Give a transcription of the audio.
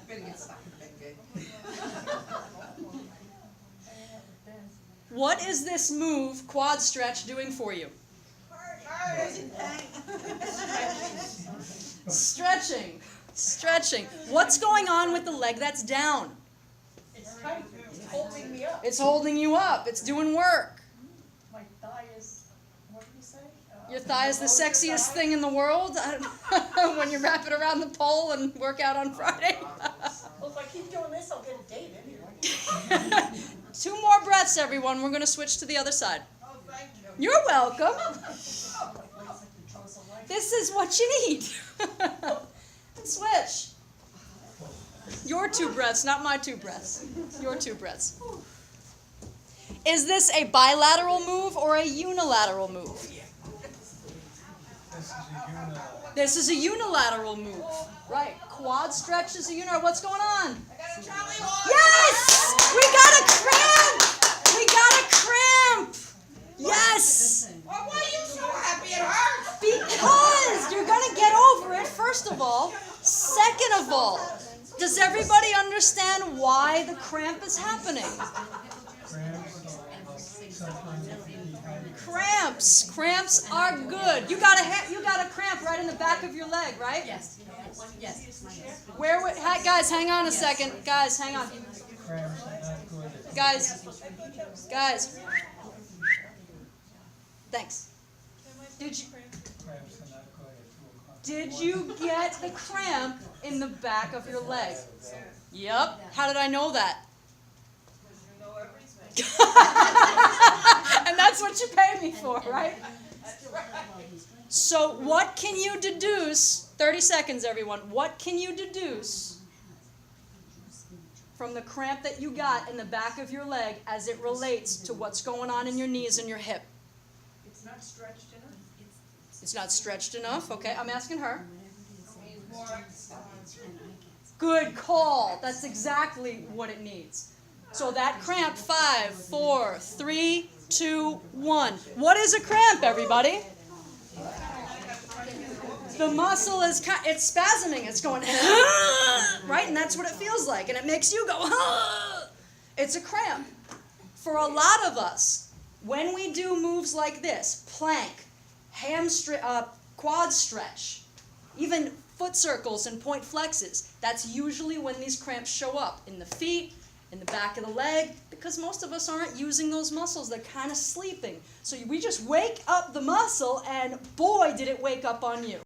Better get stuck in bed good. What is this move, quad stretch, doing for you? Stretching. Stretching. What's going on with the leg that's down? It's tight. It's holding me up. It's holding you up. It's doing work. My thigh is, what did you say? Your thigh is the sexiest thing in the world when you wrap it around the pole and work out on Friday. Well, if I keep doing this, I'll get a date anyway. 2 more breaths, everyone. We're going to switch to the other side. Oh, thank you. You're welcome. This is what you need. Switch. Your 2 breaths, not my 2 breaths. Your 2 breaths. Is this a bilateral move or a unilateral move? This is a unilateral move. Right. Quad stretch is a unilateral. What's going on? Yes! We got a cramp! We got a cramp! Yes! Why are you so happy it hurts? Because you're going to get over it, first of all. Second of all, does everybody understand why the cramp is happening? Cramps. Cramps are good. You got a cramp right in the back of your leg, right? Yes. Yes. Guys, hang on a second. Guys, hang on. Guys. Thanks. Did you get the cramp in the back of your leg? Yep. How did I know that? And that's what you pay me for, right? So what can you deduce, 30 seconds everyone, what can you deduce from the cramp that you got in the back of your leg as it relates to what's going on in your knees and your hip? It's not stretched enough. It's not stretched enough? Okay, I'm asking her. Good call. That's exactly what it needs. So that cramp, 5, 4, 3, 2, 1. What is a cramp, everybody? The muscle is, it's spasming. It's going, right? And that's what it feels like. And it makes you go, it's a cramp. For a lot of us, when we do moves like this, plank, quad stretch, even foot circles and point flexes, that's usually when these cramps show up in the feet, in the back of the leg, because most of us aren't using those muscles. They're kind of sleeping. So we just wake up the muscle, and boy, did it wake up on you.